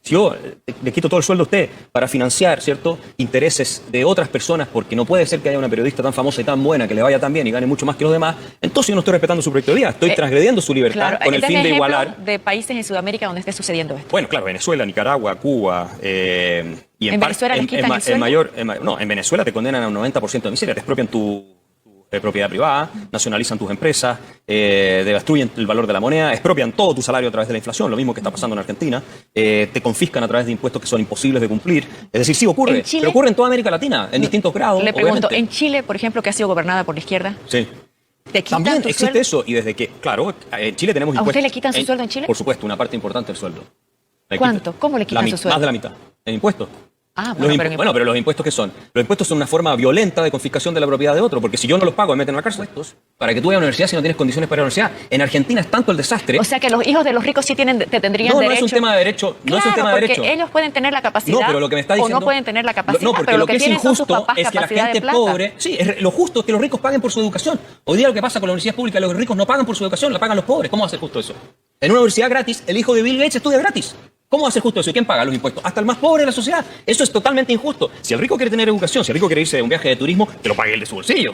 Si yo le quito todo el sueldo a usted para financiar, ¿cierto?, intereses de otras personas, porque no puede ser que haya una periodista tan famosa y tan buena que le vaya tan bien y gane mucho más que los demás, entonces yo no estoy respetando su proyecto de vida, estoy transgrediendo su libertad claro, con el fin de igualar. De países en Sudamérica donde esté sucediendo esto. Bueno, claro, Venezuela, Nicaragua, Cuba. Y ¿En Venezuela les quitan el sueldo? No, en Venezuela te condenan a un 90% de miseria, te expropian tu propiedad privada, nacionalizan tus empresas, destruyen el valor de la moneda, expropian todo tu salario a través de la inflación, lo mismo que está pasando en Argentina, te confiscan a través de impuestos que son imposibles de cumplir. Es decir, sí ocurre, pero ocurre en toda América Latina, en distintos grados. Le pregunto, obviamente. ¿en Chile, por ejemplo, que ha sido gobernada por la izquierda? Sí. ¿Te quitan También tu existe sueldo? eso, y desde que, claro, en Chile tenemos ¿A impuestos. usted le quitan su sueldo en Chile? Por supuesto, una parte importante del sueldo. ¿Cuánto? ¿Cómo le quitan su sueldo? Más de la mitad, en impuestos. Ah, bueno, Pero los impuestos, ¿qué son? Los impuestos son una forma violenta de confiscación de la propiedad de otro, porque si yo no los pago me meten en la cárcel. Para que tú vayas a la universidad si no tienes condiciones para ir a la universidad. En Argentina es tanto el desastre. O sea que los hijos de los ricos sí te tendrían derecho. No es un tema de derecho. Claro, no es un tema de derecho. Porque ellos pueden tener la capacidad. No, pero lo que me está diciendo, o no pueden tener la capacidad. No, porque pero lo que es tienen son sus injusto papás es que la capacidad de gente plata. pobre. Sí, lo justo es que los ricos paguen por su educación. Hoy día lo que pasa con la universidad pública, los ricos no pagan por su educación, la pagan los pobres. ¿Cómo va a ser justo eso? En una universidad gratis, el hijo de Bill Gates estudia gratis. ¿Cómo va a ser justo eso? ¿Y quién paga los impuestos? Hasta el más pobre de la sociedad. Eso es totalmente injusto. Si el rico quiere tener educación, si el rico quiere irse de un viaje de turismo, que lo pague él de su bolsillo.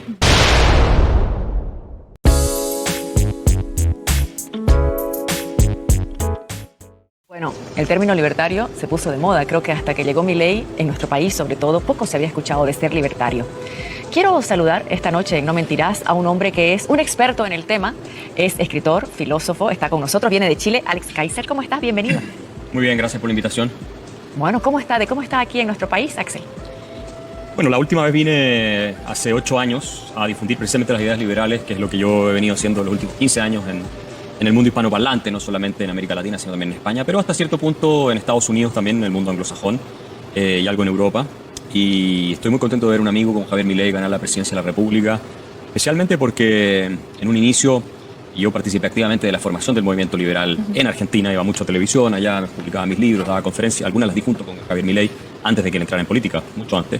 Bueno, el término libertario se puso de moda. Creo que hasta que llegó Milei, en nuestro país sobre todo, poco se había escuchado de ser libertario. Quiero saludar esta noche en No Mentirás a un hombre que es un experto en el tema. Es escritor, filósofo, está con nosotros, viene de Chile. Alex Kaiser, ¿cómo estás? Bienvenido. Muy bien, gracias por la invitación. Bueno, ¿cómo está aquí en nuestro país, Axel? Bueno, la última vez vine hace 8 años a difundir precisamente las ideas liberales, que es lo que yo he venido haciendo los últimos 15 años en el mundo hispanoparlante, no solamente en América Latina, sino también en España, pero hasta cierto punto en Estados Unidos también, en el mundo anglosajón y algo en Europa. Y estoy muy contento de ver un amigo como Javier Milei ganar la presidencia de la República, especialmente porque en un inicio yo participé activamente de la formación del movimiento liberal en Argentina, iba mucho a televisión, allá me publicaba mis libros, daba conferencias, algunas las di junto con Javier Milei antes de que él entrara en política, mucho antes.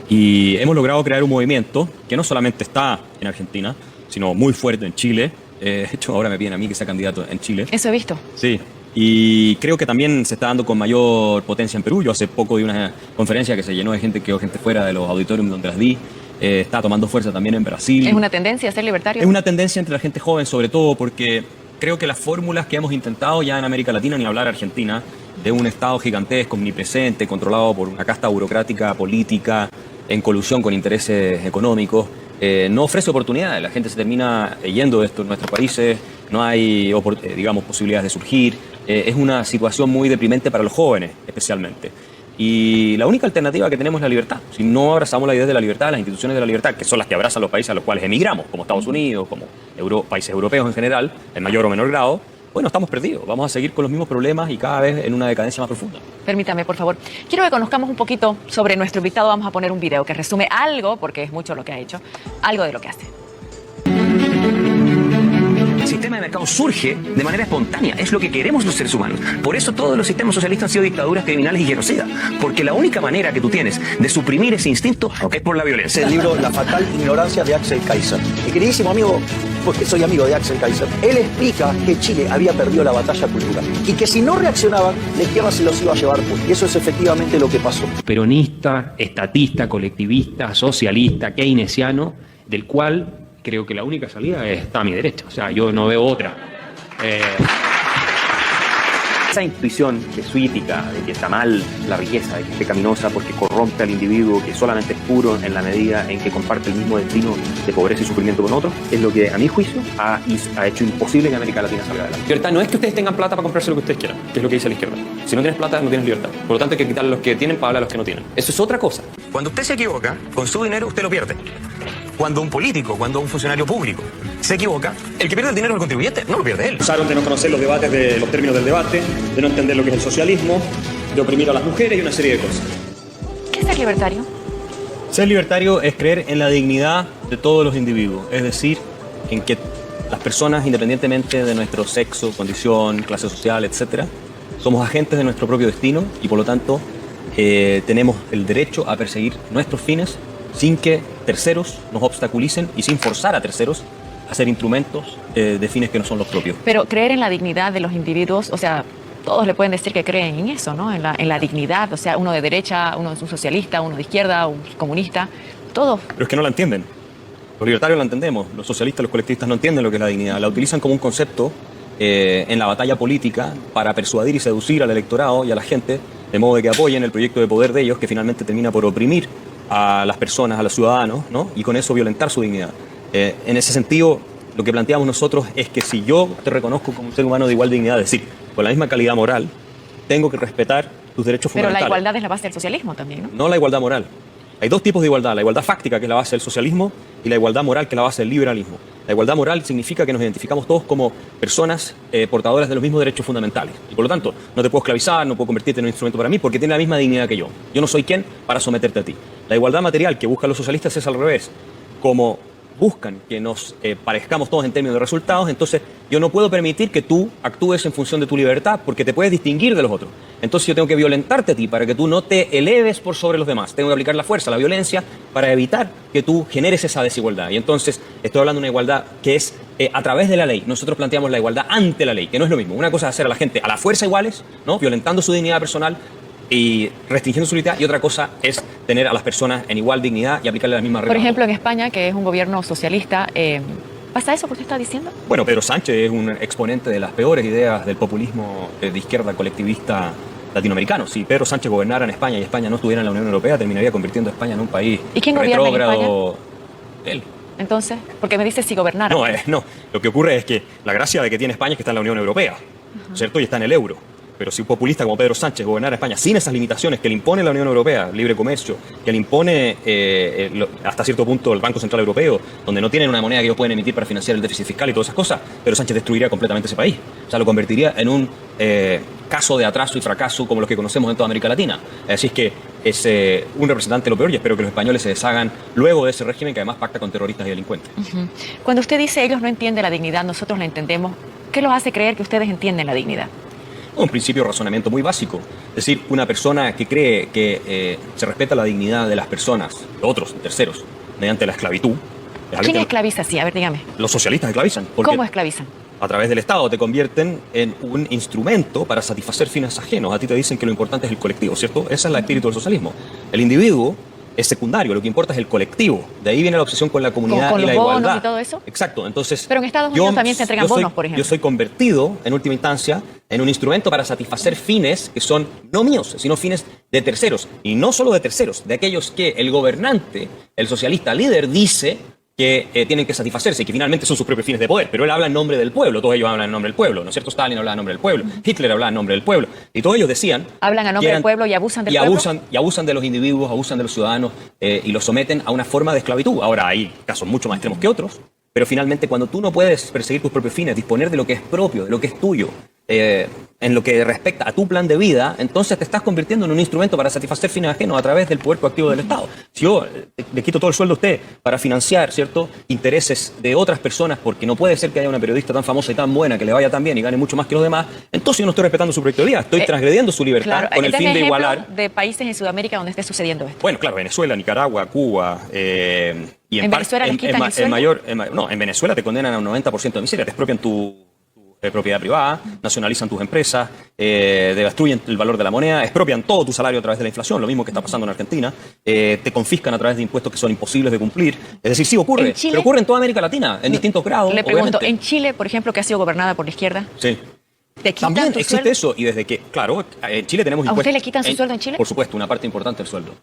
Y hemos logrado crear un movimiento que no solamente está en Argentina, sino muy fuerte en Chile. De hecho, ahora me piden a mí que sea candidato en Chile. Eso he visto. Sí. Y creo que también se está dando con mayor potencia en Perú. Yo hace poco di una conferencia que se llenó de gente, quedó gente fuera de los auditorios donde las di. Está tomando fuerza también en Brasil. ¿Es una tendencia a ser libertario? Es una tendencia entre la gente joven, sobre todo porque creo que las fórmulas que hemos intentado ya en América Latina, ni hablar Argentina, de un Estado gigantesco, omnipresente, controlado por una casta burocrática, política, en colusión con intereses económicos, no ofrece oportunidades. La gente se termina yendo de esto en nuestros países, no hay, digamos, posibilidades de surgir. Es una situación muy deprimente para los jóvenes, especialmente. Y la única alternativa que tenemos es la libertad. Si no abrazamos la idea de la libertad, las instituciones de la libertad, que son las que abrazan los países a los cuales emigramos, como Estados Unidos, como países europeos en general, en mayor o menor grado, bueno, estamos perdidos. Vamos a seguir con los mismos problemas y cada vez en una decadencia más profunda. Permítame, por favor. Quiero que conozcamos un poquito sobre nuestro invitado. Vamos a poner un video que resume algo, porque es mucho lo que ha hecho, algo de lo que hace. El sistema de mercado surge de manera espontánea, es lo que queremos los seres humanos. Por eso todos los sistemas socialistas han sido dictaduras criminales y genocidas, porque la única manera que tú tienes de suprimir ese instinto es por la violencia. El libro La fatal ignorancia de Axel Kaiser. Mi queridísimo amigo, porque soy amigo de Axel Kaiser, él explica que Chile había perdido la batalla cultural y que si no reaccionaban, la izquierda se los iba a llevar. Y eso es efectivamente lo que pasó. Peronista, estatista, colectivista, socialista, keynesiano, del cual creo que la única salida está a mi derecha. O sea, yo no veo otra. Esa intuición jesuítica de que está mal la riqueza, de que es pecaminosa porque corrompe al individuo, que solamente es puro en la medida en que comparte el mismo destino de pobreza y sufrimiento con otros, es lo que, a mi juicio, ha hecho imposible que América Latina salga adelante. Libertad no es que ustedes tengan plata para comprarse lo que ustedes quieran, que es lo que dice la izquierda. Si no tienes plata, no tienes libertad. Por lo tanto, hay que quitarle a los que tienen para hablar a los que no tienen. Eso es otra cosa. Cuando usted se equivoca, con su dinero usted lo pierde. Cuando un político, cuando un funcionario público se equivoca, el que pierde el dinero es el contribuyente, no lo pierde él. Acusaron de no conocer los debates, los términos del debate, de no entender lo que es el socialismo, de oprimir a las mujeres y una serie de cosas. ¿Qué es ser libertario? Ser libertario es creer en la dignidad de todos los individuos, es decir, en que las personas, independientemente de nuestro sexo, condición, clase social, etc., somos agentes de nuestro propio destino y por lo tanto tenemos el derecho a perseguir nuestros fines sin que terceros nos obstaculicen y sin forzar a terceros a ser instrumentos de fines que no son los propios. Pero creer en la dignidad de los individuos, o sea, todos le pueden decir que creen en eso, ¿no? En la dignidad, o sea, uno de derecha, uno es un socialista, uno de izquierda, un comunista, todos. Pero es que no la entienden. Los libertarios la entendemos, los socialistas, los colectivistas no entienden lo que es la dignidad. La utilizan como un concepto en la batalla política para persuadir y seducir al electorado y a la gente, de modo de que apoyen el proyecto de poder de ellos, que finalmente termina por oprimir a las personas, a los ciudadanos, ¿no? Y con eso violentar su dignidad. En ese sentido, lo que planteamos nosotros es que si yo te reconozco como un ser humano de igual dignidad, es decir, con la misma calidad moral, tengo que respetar tus derechos Pero fundamentales. la igualdad es la base del socialismo también, ¿no? No la igualdad moral. Hay dos tipos de igualdad, la igualdad fáctica, que es la base del socialismo, y la igualdad moral, que es la base del liberalismo. La igualdad moral significa que nos identificamos todos como personas portadoras de los mismos derechos fundamentales. Y por lo tanto, no te puedo esclavizar, no puedo convertirte en un instrumento para mí, porque tiene la misma dignidad que yo. Yo no soy quien para someterte a ti. La igualdad material que buscan los socialistas es al revés. Como buscan que nos parezcamos todos en términos de resultados, entonces yo no puedo permitir que tú actúes en función de tu libertad porque te puedes distinguir de los otros. Entonces yo tengo que violentarte a ti para que tú no te eleves por sobre los demás. Tengo que aplicar la fuerza, la violencia, para evitar que tú generes esa desigualdad. Y entonces estoy hablando de una igualdad que es a través de la ley. Nosotros planteamos la igualdad ante la ley, que no es lo mismo. Una cosa es hacer a la gente a la fuerza iguales, ¿no? Violentando su dignidad personal y restringiendo su libertad, y otra cosa es tener a las personas en igual dignidad y aplicarle las mismas reglas. Por ejemplo, en España, que es un gobierno socialista, ¿pasa eso por qué está diciendo? Bueno, Pedro Sánchez es un exponente de las peores ideas del populismo de izquierda colectivista latinoamericano. Si Pedro Sánchez gobernara en España y España no estuviera en la Unión Europea, terminaría convirtiendo a España en un país ¿Y quién gobierna en retrógrado. Él. Entonces, porque me dice si gobernara. No, lo que ocurre es que la gracia de que tiene España es que está en la Unión Europea, ¿cierto? Y está en el euro. Pero si un populista como Pedro Sánchez gobernara España sin esas limitaciones que le impone la Unión Europea, libre comercio, que le impone hasta cierto punto el Banco Central Europeo, donde no tienen una moneda que ellos pueden emitir para financiar el déficit fiscal y todas esas cosas, Pedro Sánchez destruiría completamente ese país. O sea, lo convertiría en un caso de atraso y fracaso como los que conocemos en toda América Latina. Así es que es un representante de lo peor, y espero que los españoles se deshagan luego de ese régimen que además pacta con terroristas y delincuentes. Cuando usted dice ellos no entienden la dignidad, nosotros la entendemos, ¿qué los hace creer que ustedes entienden la dignidad? Un principio de razonamiento muy básico. Es decir, una persona que cree que se respeta la dignidad de las personas, de otros, de terceros, mediante la esclavitud. ¿Quién esclaviza así? A ver, dígame. Los socialistas esclavizan. Porque ¿Cómo esclavizan? a través del Estado te convierten en un instrumento para satisfacer fines ajenos. A ti te dicen que lo importante es el colectivo, ¿cierto? Ese es el espíritu del socialismo. El individuo es secundario, lo que importa es el colectivo. De ahí viene la obsesión con la comunidad ¿Con y la los bonos igualdad. y todo eso? Exacto. Entonces, pero en Estados Unidos también se entregan bonos, por ejemplo. Yo soy convertido, en última instancia, en un instrumento para satisfacer fines que son no míos, sino fines de terceros. Y no solo de terceros, de aquellos que el gobernante, el socialista líder, dice que tienen que satisfacerse y que finalmente son sus propios fines de poder. Pero él habla en nombre del pueblo, todos ellos hablan en nombre del pueblo, ¿no es cierto? Stalin hablaba en nombre del pueblo, Hitler hablaba en nombre del pueblo, y todos ellos decían... Hablan a nombre del pueblo y abusan del pueblo. Y abusan de los individuos, abusan de los ciudadanos y los someten a una forma de esclavitud. Ahora hay casos mucho más extremos que otros, pero finalmente cuando tú no puedes perseguir tus propios fines, disponer de lo que es propio, de lo que es tuyo, en lo que respecta a tu plan de vida, entonces te estás convirtiendo en un instrumento para satisfacer fines ajenos a través del poder coactivo del Estado. Si yo le quito todo el sueldo a usted para financiar, ¿cierto?, intereses de otras personas, porque no puede ser que haya una periodista tan famosa y tan buena que le vaya tan bien y gane mucho más que los demás, entonces yo no estoy respetando su proyecto de vida, estoy transgrediendo su libertad con el fin de igualar. De países en Sudamérica donde esté sucediendo esto. Bueno, claro, Venezuela, Nicaragua, Cuba. Y ¿En Venezuela les quitan el sueldo? No, en Venezuela te condenan a un 90% de miseria, te expropian tu propiedad privada, nacionalizan tus empresas, destruyen el valor de la moneda, expropian todo tu salario a través de la inflación, lo mismo que está pasando en Argentina, te confiscan a través de impuestos que son imposibles de cumplir. Es decir, sí ocurre, pero ocurre en toda América Latina, en distintos grados. Le pregunto, obviamente. ¿en Chile, por ejemplo, que ha sido gobernada por la izquierda? Sí. ¿Te quitan También tu existe sueldo? eso, y desde que, claro, en Chile tenemos ¿A impuestos. usted le quitan su sueldo en Chile? Por supuesto, una parte importante del sueldo.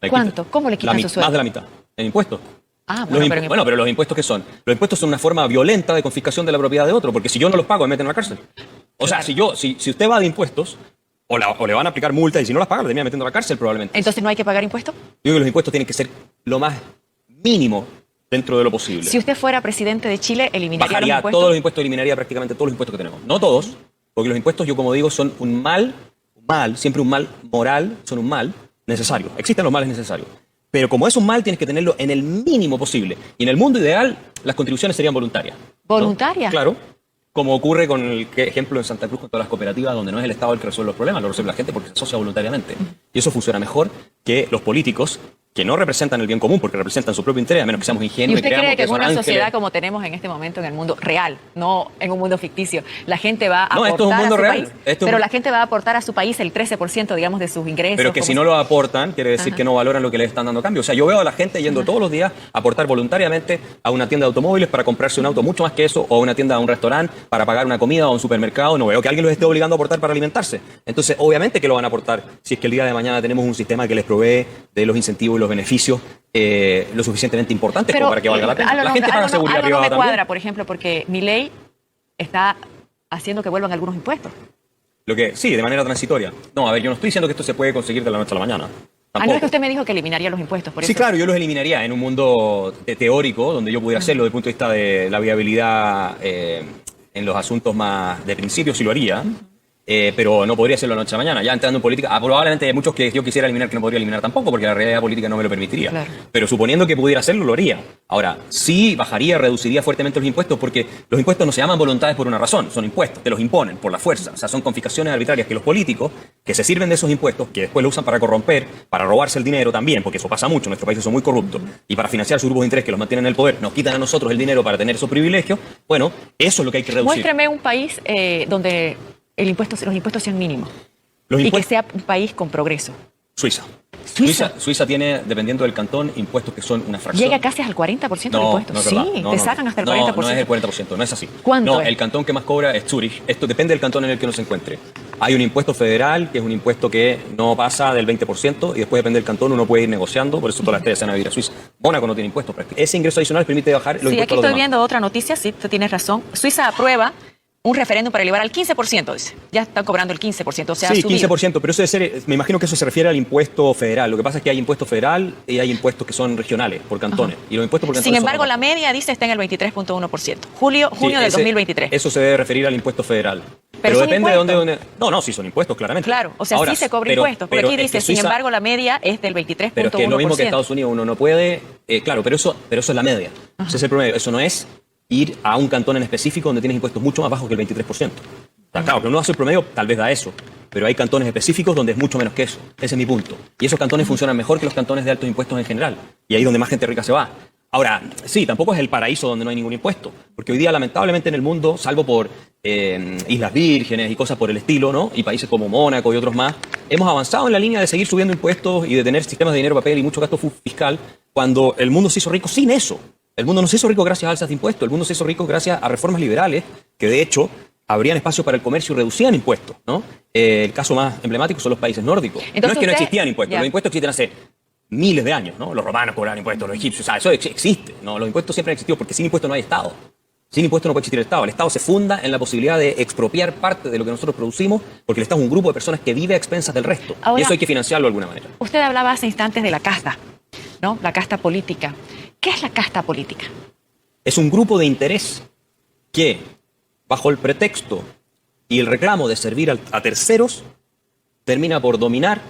¿Cuánto? ¿Cómo le quitan su sueldo? Más de la mitad, en impuestos. Ah, bueno, Pero los impuestos, ¿qué son? Los impuestos son una forma violenta de confiscación de la propiedad de otro, porque si yo no los pago, me meten en la cárcel. O sea, si usted va de impuestos, o le van a aplicar multas, y si no las paga, lo termina metiendo a la cárcel probablemente. Entonces no hay que pagar impuestos. Yo creo que los impuestos tienen que ser lo más mínimo dentro de lo posible. Si usted fuera presidente de Chile, eliminaría Bajaría los impuestos. todos los impuestos, eliminaría prácticamente todos los impuestos que tenemos. No todos, porque los impuestos, yo como digo, son un mal, siempre un mal moral, son un mal necesario. Existen los males necesarios. Pero como es un mal, tienes que tenerlo en el mínimo posible. Y en el mundo ideal, las contribuciones serían voluntarias, ¿no? ¿Voluntarias? Claro. Como ocurre con el ejemplo en Santa Cruz con todas las cooperativas, donde no es el Estado el que resuelve los problemas, lo resuelve la gente porque se asocia voluntariamente. Y eso funciona mejor que los políticos que no representan el bien común porque representan su propio interés, a menos que seamos ¿Y ingenuos usted creamos cree que en son una ángeles. sociedad como tenemos en este momento en el mundo real, no en un mundo ficticio, la gente va a No, esto es un aportar mundo a su real. país? Esto es Pero un- la gente va a aportar a su país el 13%, digamos, de sus ingresos. Pero que como si no lo aportan, quiere decir Ajá. que no valoran lo que les están dando a cambio. O sea, yo veo a la gente yendo todos los días a aportar voluntariamente a una tienda de automóviles para comprarse un auto mucho más que eso, o a una tienda, a un restaurante para pagar una comida o a un supermercado. No veo que alguien los esté obligando a aportar para alimentarse. Entonces, obviamente que lo van a aportar si es que el día de mañana tenemos un sistema que les provee de los incentivos y los beneficios lo suficientemente importantes como para que valga la pena. La gente paga seguridad algo no privada me también. cuadra, por ejemplo, porque mi ley está haciendo que vuelvan algunos impuestos. Sí, de manera transitoria. No, a ver, yo no estoy diciendo que esto se puede conseguir de la noche a la mañana. No es Tampoco. que usted me dijo que eliminaría los impuestos, por Sí, eso. claro, yo los eliminaría en un mundo teórico donde yo pudiera hacerlo desde el punto de vista de la viabilidad en los asuntos más de principio, sí lo haría, pero no podría hacerlo de la noche a la mañana. Ya entrando en política, probablemente hay muchos que yo quisiera eliminar que no podría eliminar tampoco porque la realidad política no me lo permitiría. Claro. Pero suponiendo que pudiera hacerlo, lo haría. Ahora, sí bajaría, reduciría fuertemente los impuestos porque los impuestos no se llaman voluntades por una razón, son impuestos, te los imponen por la fuerza. O sea, son confiscaciones arbitrarias que los políticos, que se sirven de esos impuestos, que después lo usan para corromper, para robarse el dinero también, porque eso pasa mucho, nuestros países son muy corruptos, y para financiar sus grupos de interés que los mantienen en el poder, nos quitan a nosotros el dinero para tener esos privilegios. Bueno, eso es lo que hay que reducir. Muéstreme un país donde los impuestos sean mínimos Los y que impuestos, sea un país con progreso. Suiza. ¿Suiza? Suiza tiene, dependiendo del cantón, impuestos que son una fracción. Llega casi al 40% de No, impuestos. no es verdad. Sí, No, te no. sacan hasta el No, 40%. no es el 40%, no es así. ¿Cuánto No, es? el cantón que más cobra es Zurich. Esto depende del cantón en el que uno se encuentre. Hay un impuesto federal, que es un impuesto que no pasa del 20%, y después depende del cantón, uno puede ir negociando, por eso todas las estrellas se van a vivir a Suiza. Mónaco no tiene impuestos. Pero ese ingreso adicional permite bajar los Sí, impuestos aquí a los estoy demás. viendo otra noticia, sí, tú tienes razón. Suiza aprueba un referéndum para elevar al 15%, dice. Ya están cobrando el 15%, o sea, Sí, ha subido. 15%, pero eso debe ser, me imagino que eso se refiere al impuesto federal. Lo que pasa es que hay impuesto federal y hay impuestos que son regionales, por cantones. Y los impuestos por cantones Sin son embargo, aparte. la media, dice, está en el 23.1%. Junio Sí, del 2023. Eso se debe referir al impuesto federal. Pero son depende de impuestos. dónde. No, sí son impuestos, claramente. Claro, o sea, Ahora, sí se cobra pero- impuestos. Pero pero aquí es que dice, sin Suiza- embargo, la media es del 23.1%. Pero es que es lo mismo que Estados Unidos, uno no puede. Claro, pero eso es la media. Ese es el promedio. Eso no es ir a un cantón en específico donde tienes impuestos mucho más bajos que el 23%. O sea, claro, pero uno hace el promedio, tal vez da eso. Pero hay cantones específicos donde es mucho menos que eso. Ese es mi punto. Y esos cantones funcionan mejor que los cantones de altos impuestos en general. Y ahí es donde más gente rica se va. Ahora, sí, tampoco es el paraíso donde no hay ningún impuesto. Porque hoy día, lamentablemente, en el mundo, salvo por Islas Vírgenes y cosas por el estilo, ¿no? Y países como Mónaco y otros más, hemos avanzado en la línea de seguir subiendo impuestos y de tener sistemas de dinero, papel y mucho gasto fiscal cuando el mundo se hizo rico sin eso. El mundo no se hizo rico gracias a alzas de impuestos. El mundo se hizo rico gracias a reformas liberales que, de hecho, abrían espacio para el comercio y reducían impuestos, ¿no? El caso más emblemático son los países nórdicos. Entonces No es que no usted- existían impuestos, ya. los impuestos existen hace miles de años, ¿no? Los romanos cobraban impuestos, los egipcios, o sea, eso existe, ¿no? Los impuestos siempre han existido porque sin impuestos no hay Estado. Sin impuestos no puede existir el Estado. El Estado se funda en la posibilidad de expropiar parte de lo que nosotros producimos porque el Estado es un grupo de personas que vive a expensas del resto. Ahora- y eso hay que financiarlo de alguna manera. Usted hablaba hace instantes de la casta, ¿no? La casta política. ¿Qué es la casta política? Es un grupo de interés que, bajo el pretexto y el reclamo de servir a terceros, termina por dominar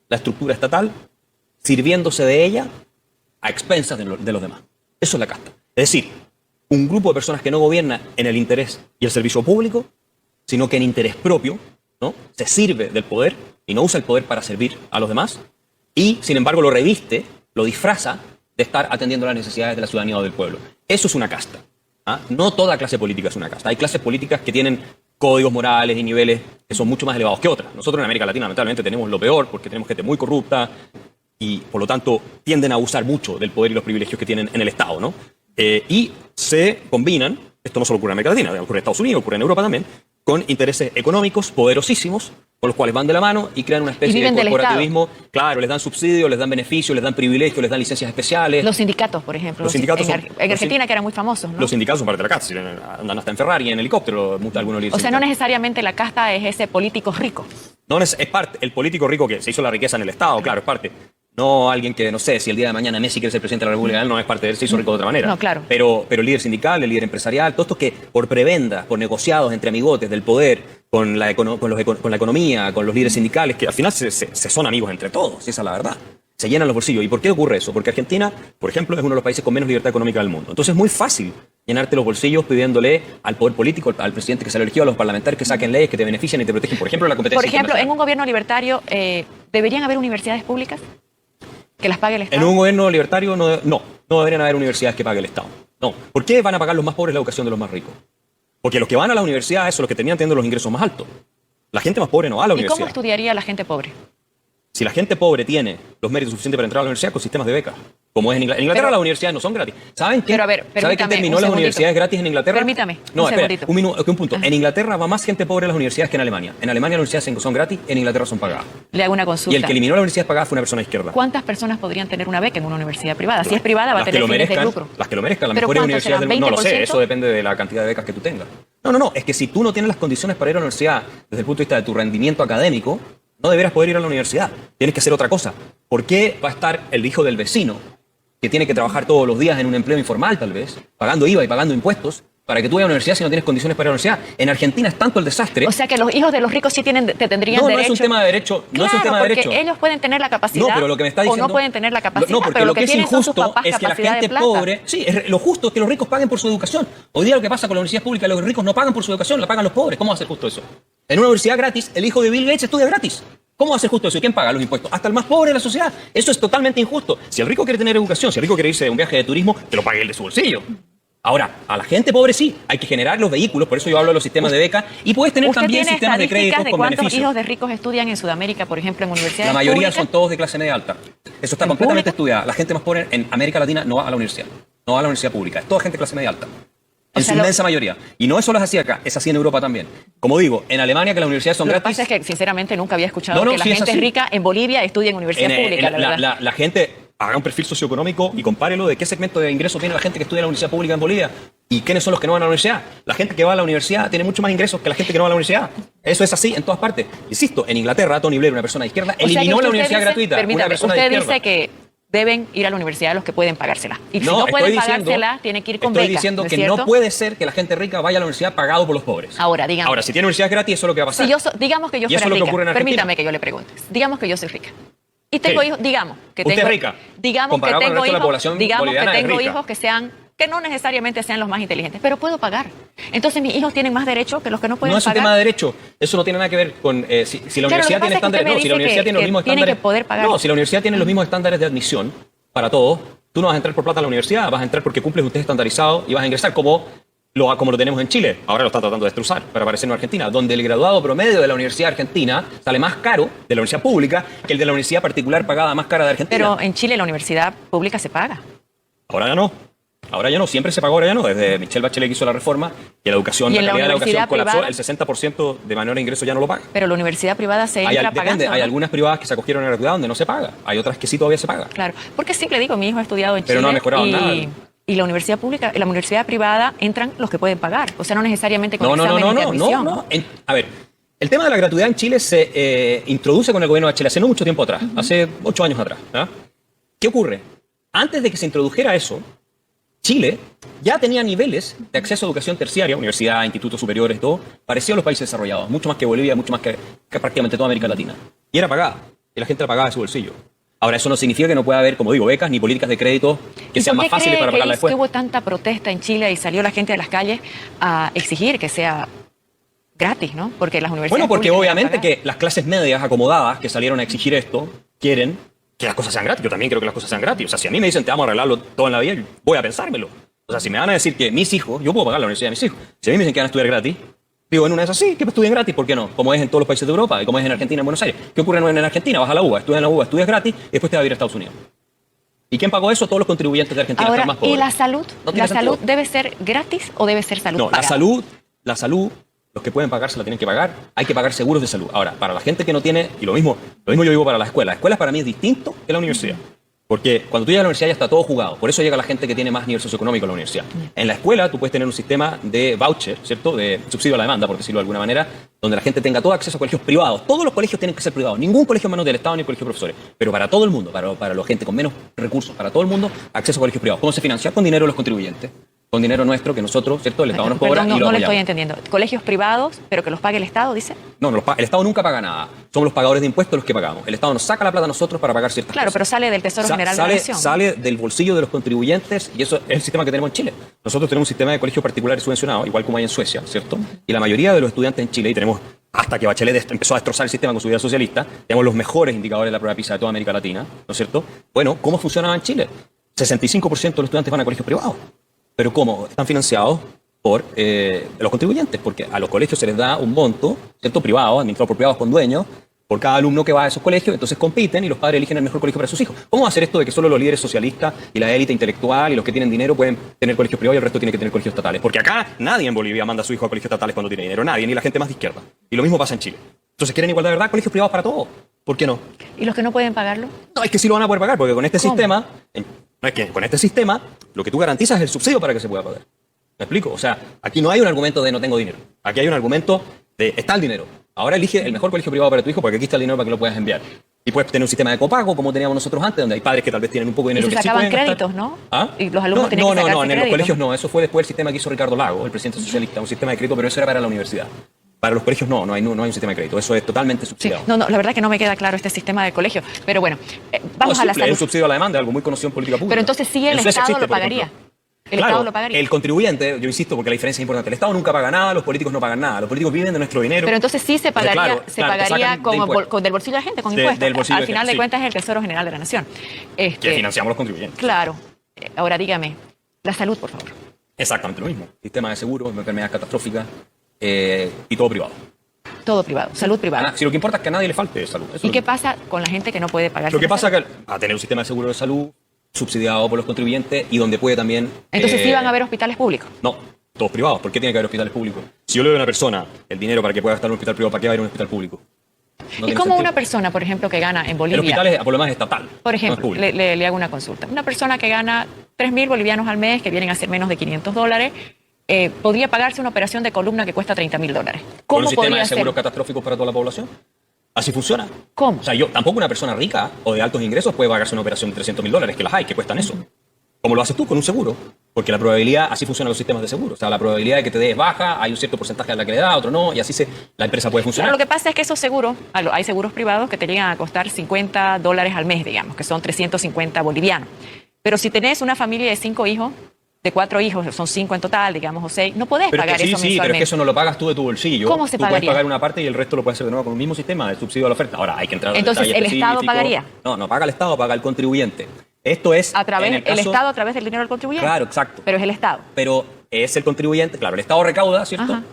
la estructura estatal, sirviéndose de ella a expensas de los demás. Eso es la casta. Es decir, un grupo de personas que no gobierna en el interés y el servicio público, sino que en interés propio, ¿no? Se sirve del poder y no usa el poder para servir a los demás, y sin embargo lo reviste, lo disfraza de estar atendiendo las necesidades de la ciudadanía o del pueblo. Eso es una casta. ¿Ah? No toda clase política es una casta. Hay clases políticas que tienen códigos morales y niveles que son mucho más elevados que otras. Nosotros en América Latina lamentablemente tenemos lo peor porque tenemos gente muy corrupta y por lo tanto tienden a abusar mucho del poder y los privilegios que tienen en el Estado, ¿no? Y se combinan, esto no solo ocurre en América Latina, ocurre en Estados Unidos, ocurre en Europa también, con intereses económicos poderosísimos, con los cuales van de la mano y crean una especie de viven del corporativismo. Claro, les dan subsidios, les dan beneficios, les dan privilegios, les dan licencias especiales. Los sindicatos, por ejemplo. Los sindicatos en, son- en los Argentina, que eran muy famosos, ¿no? Los sindicatos son parte de la casta, andan hasta en Ferrari, en helicóptero, algunos líderes O sea, no sindicales. necesariamente la casta es ese político rico. No, es parte, el político rico que se hizo la riqueza en el Estado, claro, es parte. No alguien que, no sé, si el día de mañana Messi quiere ser presidente de la República, él no es parte de él, se hizo rico de otra manera. No, claro. Pero el líder sindical, el líder empresarial, todos estos que por prebendas, por negociados entre amigotes del poder, con la economía, con los líderes sindicales, que al final se son amigos entre todos, esa es la verdad. Se llenan los bolsillos. ¿Y por qué ocurre eso? Porque Argentina, por ejemplo, es uno de los países con menos libertad económica del mundo. Entonces es muy fácil llenarte los bolsillos pidiéndole al poder político, al presidente que se le eligió, a los parlamentarios que saquen leyes que te benefician y te protegen, por ejemplo, la competencia Por ejemplo, en internacional. un gobierno libertario, ¿deberían haber universidades públicas? ¿Que las pague el Estado? En un gobierno libertario no deberían haber universidades que pague el Estado. No. ¿Por qué van a pagar los más pobres la educación de los más ricos? Porque los que van a las universidades son los que terminan teniendo los ingresos más altos. La gente más pobre no va a la ¿Y universidad. cómo estudiaría la gente pobre? Si la gente pobre tiene los méritos suficientes para entrar a la universidad con sistemas de becas, como es en Inglaterra. En Inglaterra las universidades no son gratis. ¿Saben qué? Pero a ver, ¿Sabe quién permítame, terminó un las segundito. universidades gratis en Inglaterra? Permítame, No, un espera, segundito. un punto. En Inglaterra va más gente pobre a las universidades que en Alemania. En Alemania las universidades son gratis, en Inglaterra son pagadas. Le hago una Y consulta. el que eliminó las universidades pagadas fue una persona de izquierda. ¿Cuántas personas podrían tener una beca en una universidad privada? Si es privada va a Las que tener lo fines de merezcan, lucro. las que lo merezcan, las ¿Pero mejores cuántos universidades del serán? mundo. No lo sé, 20%? eso depende de la cantidad de becas que tú tengas. No, es que si tú no tienes las condiciones para ir a la universidad desde el punto de vista de tu rendimiento académico, no deberás poder ir a la universidad. Tienes que hacer otra cosa. ¿Por qué va a estar el hijo del vecino, que tiene que trabajar todos los días en un empleo informal tal vez, pagando IVA y pagando impuestos, para que tú vayas a la universidad si no tienes condiciones para ir a la universidad? En Argentina es tanto el desastre. O sea que los hijos de los ricos sí tendrían No derecho. es un tema de derecho. No es un Claro, tema de porque derecho. ellos pueden tener la capacidad No, pero lo que me está diciendo... o no pueden tener la capacidad, No, porque pero lo que es tienen son sus injusto papás es que la capacidad de gente plata. pobre... Sí, lo justo es que los ricos paguen por su educación. Hoy día lo que pasa con la universidad pública, los ricos no pagan por su educación, la pagan los pobres. ¿Cómo va a ser justo eso? En una universidad gratis, el hijo de Bill Gates estudia gratis. ¿Cómo va a ser justo eso? ¿Y quién paga los impuestos? Hasta el más pobre de la sociedad. Eso es totalmente injusto. Si el rico quiere tener educación, si el rico quiere irse de un viaje de turismo, que lo pague él de su bolsillo. Ahora, a la gente pobre sí, hay que generar los vehículos, por eso yo hablo de los sistemas de beca, y puedes tener ¿Usted también tiene sistemas de créditos estadísticas de con cuántos beneficios. hijos de ricos estudian en Sudamérica, por ejemplo, en universidades La mayoría públicas? son todos de clase media alta. Eso está ¿En completamente público? estudiado. La gente más pobre en América Latina no va a la universidad. No va a la universidad pública. Es toda gente de clase media alta. O En sea, su inmensa mayoría. Y no es solo así acá, es así en Europa también. Como digo, en Alemania que las universidades son Lo que gratis... pasa es que, sinceramente, nunca había escuchado No, que la sí, es gente así. rica en Bolivia estudia en universidad pública, la verdad. la gente haga un perfil socioeconómico y compárelo de qué segmento de ingresos tiene la gente que estudia en la universidad pública en Bolivia y quiénes son los que no van a la universidad. La gente que va a la universidad tiene mucho más ingresos que la gente que no va a la universidad. Eso es así en todas partes. Insisto, en Inglaterra, Tony Blair, una persona de izquierda, O sea que eliminó la usted universidad dice- gratuita. Una Permítame, persona de usted izquierda. dice que deben ir a la universidad los que pueden pagársela. Y si No, no estoy pueden diciendo- pagársela, tienen que ir con Estoy becas, diciendo ¿no es que cierto? no puede ser que la gente rica vaya a la universidad pagado por los pobres. Ahora, dígame. Ahora, si tiene universidad gratis, eso es lo que va a pasar. Si digamos que yo Y eso fuera es lo que rica, ocurre en Argentina. permítame que yo le pregunte. Digamos que yo soy rica. Y tengo ¿Qué? hijos, digamos que ¿Usted tengo, es rica? digamos que Comparado con el tengo resto de la hijos, población digamos que boliviana, es tengo rica. hijos que no necesariamente sean los más inteligentes, pero puedo pagar. Entonces mis hijos tienen más derecho que los que no pueden No es un pagar. tema de derecho. Eso no tiene nada que ver con si la Claro, universidad lo que pasa tiene es que estándares. usted me No, si la dice universidad tiene los que mismos tiene estándares. que poder pagar. No, si la universidad tiene los mismos estándares de admisión para todos, tú no vas a entrar por plata a la universidad, vas a entrar porque cumples un test estandarizado y vas a ingresar como lo tenemos en Chile. Ahora lo están tratando de destrozar para parecernos en Argentina, donde el graduado promedio de la universidad argentina sale más caro de la universidad pública que el de la universidad particular pagada más cara de Argentina. Pero en Chile la universidad pública se paga. Ahora ya no. Ahora ya no, siempre se pagó, ahora ya no. Desde Michelle Bachelet que hizo la reforma y la educación, ¿Y la en la calidad de la educación universidad colapsó, privada? el 60% de menor ingreso ya no lo paga. Pero la universidad privada se entra Depende, pagando, hay ¿no? algunas privadas que se acogieron a la gratuidad donde no se paga. Hay otras que sí todavía se paga. Claro, porque siempre digo, mi hijo ha estudiado en Pero Chile no ha mejorado nada. y la universidad pública, en la universidad privada entran los que pueden pagar, o sea, no necesariamente con No, no, no, exámenes no, de no, admisión. no. A ver, el tema de la gratuidad en Chile se introduce con el gobierno de Chile hace no mucho tiempo atrás, hace 8 años atrás. ¿Ah? ¿Qué ocurre? Antes de que se introdujera eso, Chile ya tenía niveles de acceso a educación terciaria, universidad, institutos superiores, todo, parecido a los países desarrollados, mucho más que Bolivia, mucho más que prácticamente toda América Latina. Y era pagada, y la gente la pagaba de su bolsillo. Ahora, eso no significa que no pueda haber, como digo, becas ni políticas de crédito que sean más fáciles para pagarla después. ¿Por qué hubo tanta protesta en Chile y salió la gente de las calles a exigir que sea gratis, ¿no? Porque las universidades Bueno, porque públicas obviamente eran pagadas. que las clases medias acomodadas que salieron a exigir esto quieren que las cosas sean gratis. Yo también quiero que las cosas sean gratis. O sea, si a mí me dicen te vamos a arreglarlo todo en la vida, yo voy a pensármelo. O sea, si me van a decir que mis hijos, yo puedo pagar la universidad de mis hijos. Si a mí me dicen que van a estudiar gratis, digo, en una de esas sí, que estudien gratis, ¿por qué no? Como es en todos los países de Europa y como es en Argentina, en Buenos Aires. ¿Qué ocurre en Argentina? Vas a la UBA, estudias en la UBA, estudias gratis y después te vas a ir a Estados Unidos. ¿Y quién pagó eso? Todos los contribuyentes de Argentina, Ahora, están más pobres. ¿y la salud? No tiene ¿La salud sentido. debe ser gratis o debe ser salud No, pagada? la salud, los que pueden pagar se la tienen que pagar. Hay que pagar seguros de salud. Ahora, para la gente que no tiene, y lo mismo yo digo para las escuelas. Las escuelas para mí es distinto que la universidad. Porque cuando tú llegas a la universidad ya está todo jugado. Por eso llega la gente que tiene más nivel socioeconómico a la universidad. En la escuela tú puedes tener un sistema de voucher, ¿cierto? De subsidio a la demanda, por decirlo de alguna manera, donde la gente tenga todo acceso a colegios privados. Todos los colegios tienen que ser privados. Ningún colegio menos del Estado ni colegio de profesores. Pero para todo el mundo, para la gente con menos recursos, para todo el mundo, acceso a colegios privados. ¿Cómo se financia? Con dinero de los contribuyentes. Con dinero nuestro que nosotros, ¿cierto? El Estado nos cobra Perdón, no, y lo no le apoyamos. estoy entendiendo. ¿Colegios privados, pero que los pague el Estado, dice? No, el Estado nunca paga nada. Somos los pagadores de impuestos los que pagamos. El Estado nos saca la plata a nosotros para pagar ciertas Claro, cosas. pero sale del Tesoro General de la Nación. Sale del bolsillo de los contribuyentes y eso es el sistema que tenemos en Chile. Nosotros tenemos un sistema de colegios particulares subvencionados, igual como hay en Suecia, ¿cierto? Y la mayoría de los estudiantes en Chile, y tenemos hasta que Bachelet empezó a destrozar el sistema con su idea socialista, tenemos los mejores indicadores de la prueba PISA de toda América Latina, ¿no es cierto? Bueno, ¿cómo funcionaba en Chile? 65% de los estudiantes van a colegios privados. ¿Pero cómo? Están financiados por los contribuyentes, porque a los colegios se les da un monto, ¿cierto? Privado, administrado por privados con dueños, por cada alumno que va a esos colegios, entonces compiten y los padres eligen el mejor colegio para sus hijos. ¿Cómo va a ser esto de que solo los líderes socialistas y la élite intelectual y los que tienen dinero pueden tener colegios privados y el resto tiene que tener colegios estatales? Porque acá nadie en Bolivia manda a su hijo a colegios estatales cuando tiene dinero, nadie, ni la gente más de izquierda. Y lo mismo pasa en Chile. Entonces, ¿quieren igualdad de verdad? Colegios privados para todos. ¿Por qué no? ¿Y los que no pueden pagarlo? No, es que sí lo van a poder pagar, porque con este ¿Cómo? sistema, no es que con este sistema, lo que tú garantizas es el subsidio para que se pueda pagar. ¿Me explico? O sea, aquí no hay un argumento de no tengo dinero. Aquí hay un argumento de está el dinero. Ahora elige el mejor colegio privado para tu hijo porque aquí está el dinero para que lo puedas enviar. Y puedes tener un sistema de copago como teníamos nosotros antes, donde hay padres que tal vez tienen un poco de Y dinero se que sí sacaban pueden gastar. créditos, ¿no? ¿Ah? Y los alumnos tenían que no, sacarse en los créditos. colegios no. Eso fue después el sistema que hizo Ricardo Lago, el presidente socialista, un sistema de crédito, pero eso era para la universidad. Para los colegios no hay un sistema de crédito. Eso es totalmente Sí, subsidiado. no, la verdad que no me queda claro este sistema de colegio. Pero bueno, vamos a la Es salud. un subsidio a la demanda, algo muy conocido en política pública. Pero entonces sí el En Suecia Estado existe, lo por pagaría. ejemplo. El Claro, Estado lo pagaría. el contribuyente, yo insisto porque la diferencia es importante, el Estado nunca paga nada, los políticos no pagan nada, los políticos viven de nuestro dinero. Pero entonces sí se Entonces, pagaría, claro, te sacan de impuestos. del bolsillo de la gente, con Del impuestos. bolsillo Al de final gente, de sí. cuentas es el Tesoro General de la Nación. Que financiamos los contribuyentes. Claro. Ahora dígame, la salud, por favor. Exactamente lo mismo. Sistema de seguros, enfermedades catastróficas y todo privado. Todo privado, salud privada. Si lo que importa es que a nadie le falte salud. Eso ¿Y es qué lo pasa con la gente que no puede pagar? Lo que pasa es que a tener un sistema de seguro de salud subsidiado por los contribuyentes y donde puede también... Entonces sí van a haber hospitales públicos. No, todos privados. ¿Por qué tiene que haber hospitales públicos? Si yo le doy a una persona el dinero para que pueda gastar en un hospital privado, ¿para qué va a ir a un hospital público? No ¿Y tiene cómo sentido. una persona, por ejemplo, que gana en El Bolivia? hospital es, por lo demás, estatal. Por no es ejemplo, público. le hago una consulta. Una persona que gana 3.000 bolivianos al mes, que vienen a ser menos de $500, podría pagarse una operación de columna que cuesta $30.000. ¿Con ¿Cómo un sistema podría de seguros ser? catastróficos para toda la población? Así funciona. ¿Cómo? O sea, tampoco una persona rica o de altos ingresos puede pagarse una operación de $300.000, que las hay, que cuestan eso. ¿Cómo lo haces tú? Con un seguro. Porque la probabilidad, así funcionan los sistemas de seguro. O sea, la probabilidad de que te des baja, hay un cierto porcentaje a la que le da, otro no, y así la empresa puede funcionar. Claro, lo que pasa es que esos seguros, hay seguros privados que te llegan a costar $50 al mes, digamos, que son 350 bolivianos. Pero si tenés una familia de 5 hijos, de 4 hijos, son 5 en total, digamos, o 6, no podés Pero es pagar que sí, eso sí, pero es mensualmente. que eso no lo pagas tú de tu bolsillo. ¿Cómo se Tú pagaría? puedes pagar una parte y el resto lo puedes hacer de nuevo con un mismo sistema de subsidio a la oferta. Ahora, hay que entrar al Entonces, detalle ¿el Estado específico. pagaría? No paga el Estado, paga el contribuyente. Esto es... A través, en el caso- Estado a través del dinero del contribuyente. Claro, exacto. Pero es el Estado. Pero es el contribuyente, claro, el Estado recauda, ¿cierto? Ajá.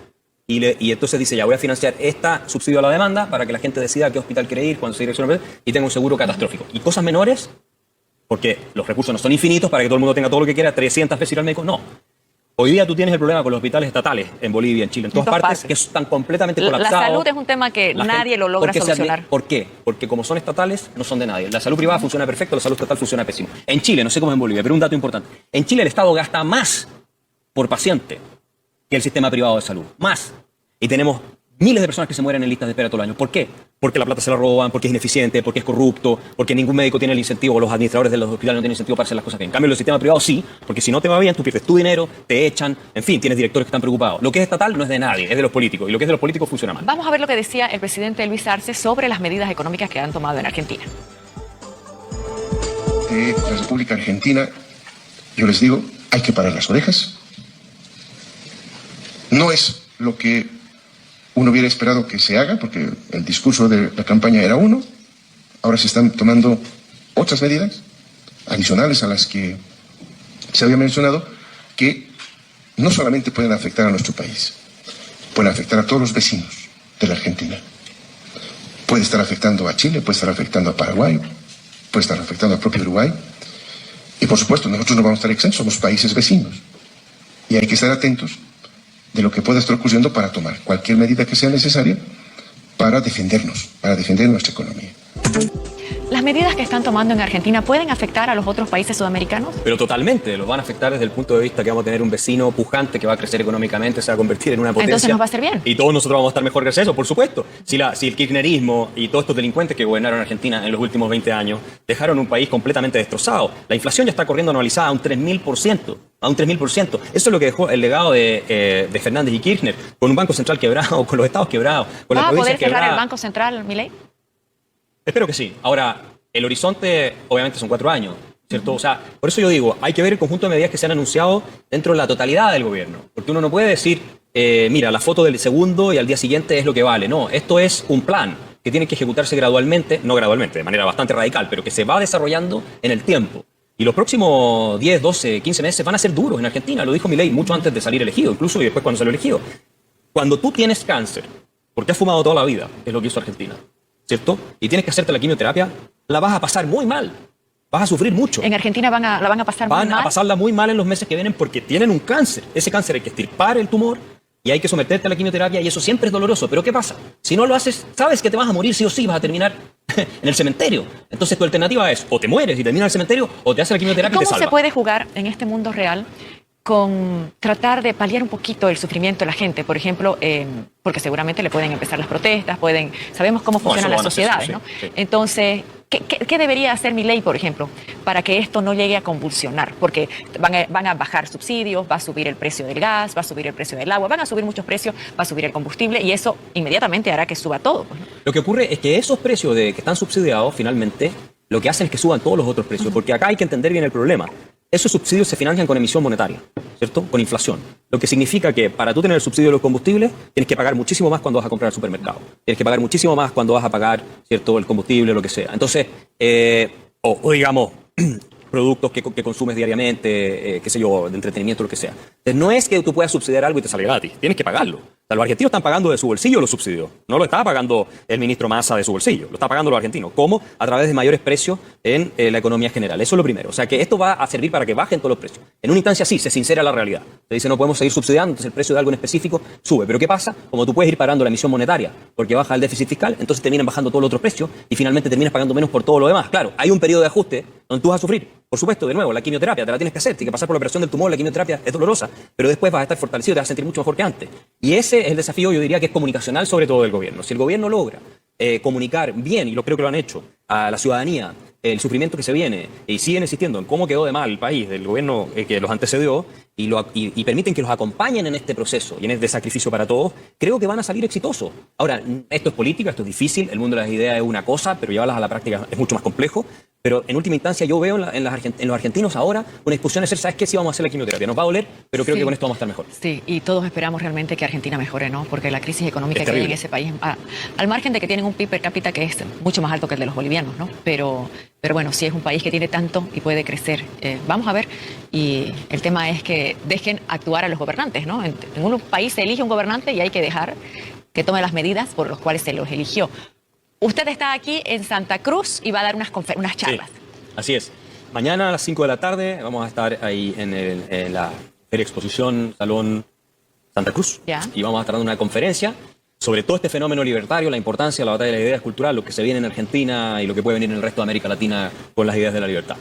Y entonces dice, ya voy a financiar esta subsidio a la demanda para que la gente decida a qué hospital quiere ir, cuándo se direcciona y tenga un seguro catastrófico. Y cosas menores, porque los recursos no son infinitos para que todo el mundo tenga todo lo que quiera, 300 veces ir al médico, no. Hoy día tú tienes el problema con los hospitales estatales en Bolivia, en Chile, en todas partes, que están completamente La colapsados. salud es un tema que La nadie gente- lo logra porque solucionar. ¿Por qué? Porque como son estatales, no son de nadie. La salud privada funciona perfecto, la salud estatal funciona pésimo. En Chile, no sé cómo es en Bolivia, pero un dato importante. En Chile el Estado gasta más por paciente que el sistema privado de salud. Más. Y tenemos miles de personas que se mueren en listas de espera todo el año. ¿Por qué? Porque la plata se la roban, porque es ineficiente, porque es corrupto, porque ningún médico tiene el incentivo, los administradores de los hospitales no tienen incentivo para hacer las cosas bien. En cambio, en el sistema privado sí, porque si no te va bien, tú pierdes tu dinero, te echan, en fin, tienes directores que están preocupados. Lo que es estatal no es de nadie, es de los políticos. Y lo que es de los políticos funciona mal. Vamos a ver lo que decía el presidente Luis Arce sobre las medidas económicas que han tomado en Argentina. De la República Argentina, yo les digo, hay que parar las orejas. No es lo que uno hubiera esperado que se haga, porque el discurso de la campaña era uno. Ahora se están tomando otras medidas adicionales a las que se había mencionado, que no solamente pueden afectar a nuestro país, pueden afectar a todos los vecinos de la Argentina. Puede estar afectando a Chile, puede estar afectando a Paraguay, puede estar afectando al propio Uruguay. Y por supuesto, nosotros no vamos a estar exentos, somos países vecinos. Y hay que estar atentos de lo que pueda estar ocurriendo para tomar cualquier medida que sea necesaria para defendernos, para defender nuestra economía. ¿Las medidas que están tomando en Argentina pueden afectar a los otros países sudamericanos? Pero totalmente, los van a afectar desde el punto de vista que vamos a tener un vecino pujante que va a crecer económicamente, se va a convertir en una potencia. Entonces nos va a hacer bien. Y todos nosotros vamos a estar mejor gracias a eso, por supuesto. Si el kirchnerismo y todos estos delincuentes que gobernaron Argentina en los últimos 20 años dejaron un país completamente destrozado. La inflación ya está corriendo anualizada a un 3.000%. A un 3.000%. Eso es lo que dejó el legado de Fernández y Kirchner, con un banco central quebrado, con los estados quebrados, con ¿Va las a poder provincias cerrar el quebradas. Banco Central, Milei? Espero que sí. Ahora, el horizonte obviamente son 4 años. ¿cierto? O sea, por eso yo digo, hay que ver el conjunto de medidas que se han anunciado dentro de la totalidad del gobierno. Porque uno no puede decir, mira, la foto del segundo y al día siguiente es lo que vale. No, esto es un plan que tiene que ejecutarse gradualmente, no gradualmente, de manera bastante radical, pero que se va desarrollando en el tiempo. Y los próximos 10, 12, 15 meses van a ser duros en Argentina. Lo dijo Milei mucho antes de salir elegido, incluso y después cuando salió elegido. Cuando tú tienes cáncer, porque has fumado toda la vida, que es lo que hizo Argentina, ¿cierto? Y tienes que hacerte la quimioterapia, la vas a pasar muy mal. Vas a sufrir mucho. En Argentina la van a pasar muy mal. Van a pasarla muy mal en los meses que vienen porque tienen un cáncer. Ese cáncer hay que extirpar el tumor y hay que someterte a la quimioterapia y eso siempre es doloroso. Pero ¿qué pasa? Si no lo haces, sabes que te vas a morir sí o sí, vas a terminar en el cementerio. Entonces tu alternativa es o te mueres y terminas en el cementerio o te haces la quimioterapia y te ¿Cómo salva. se puede jugar en este mundo real con tratar de paliar un poquito el sufrimiento de la gente? Por ejemplo, porque seguramente le pueden empezar las protestas, sabemos cómo funcionan las sociedades, ¿no? Sí. Entonces, ¿qué debería hacer Milei, por ejemplo, para que esto no llegue a convulsionar? Porque van a bajar subsidios, va a subir el precio del gas, va a subir el precio del agua, van a subir muchos precios, va a subir el combustible y eso inmediatamente hará que suba todo, pues, ¿no? Lo que ocurre es que esos precios que están subsidiados, finalmente, lo que hacen es que suban todos los otros precios, porque acá hay que entender bien el problema. Esos subsidios se financian con emisión monetaria, ¿cierto? Con inflación. Lo que significa que para tú tener el subsidio de los combustibles, tienes que pagar muchísimo más cuando vas a comprar al supermercado. Tienes que pagar muchísimo más cuando vas a pagar, ¿cierto?, el combustible, lo que sea. Entonces, o digamos, productos que consumes diariamente, qué sé yo, de entretenimiento, lo que sea. Entonces, no es que tú puedas subsidiar algo y te sale gratis. Tienes que pagarlo. O sea, los argentinos están pagando de su bolsillo los subsidios. No lo está pagando el ministro Massa de su bolsillo. Lo está pagando los argentinos. ¿Cómo? A través de mayores precios en la economía general. Eso es lo primero. O sea, que esto va a servir para que bajen todos los precios. En una instancia sí, se sincera la realidad. Se dice no podemos seguir subsidiando, entonces el precio de algo en específico sube. Pero ¿qué pasa? Como tú puedes ir pagando la emisión monetaria porque baja el déficit fiscal, entonces terminan bajando todos los otros precios y finalmente terminas pagando menos por todo lo demás. Claro, hay un periodo de ajuste donde tú vas a sufrir. Por supuesto, de nuevo, la quimioterapia te la tienes que hacer, tienes que pasar por la operación del tumor, la quimioterapia es dolorosa, pero después vas a estar fortalecido, te vas a sentir mucho mejor que antes. Y ese es el desafío, yo diría, que es comunicacional sobre todo del gobierno. Si el gobierno logra comunicar bien, y creo que lo han hecho, a la ciudadanía, el sufrimiento que se viene, y siguen insistiendo en cómo quedó de mal el país del gobierno que los antecedió, y permiten que los acompañen en este proceso y en este sacrificio para todos, creo que van a salir exitosos. Ahora, esto es política, esto es difícil, el mundo de las ideas es una cosa, pero llevarlas a la práctica es mucho más complejo. Pero en última instancia yo veo en los argentinos ahora una discusión de ser, ¿sabes qué? Sí vamos a hacer la quimioterapia, nos va a doler, pero creo que con esto vamos a estar mejor. Sí, y todos esperamos realmente que Argentina mejore, ¿no? Porque la crisis económica que hay en ese país, al margen de que tienen un PIB per cápita que es mucho más alto que el de los bolivianos, ¿no? Pero bueno, sí es un país que tiene tanto y puede crecer. Vamos a ver, y el tema es que dejen actuar a los gobernantes, ¿no? En un país se elige un gobernante y hay que dejar que tome las medidas por las cuales se los eligió. Usted está aquí en Santa Cruz y va a dar unas charlas. Sí, así es. Mañana a las 5 de la tarde vamos a estar ahí en la Feria Exposición Salón Santa Cruz. Ya. Y vamos a estar dando una conferencia sobre todo este fenómeno libertario, la importancia de la batalla de las ideas cultural, lo que se viene en Argentina y lo que puede venir en el resto de América Latina con las ideas de la libertad.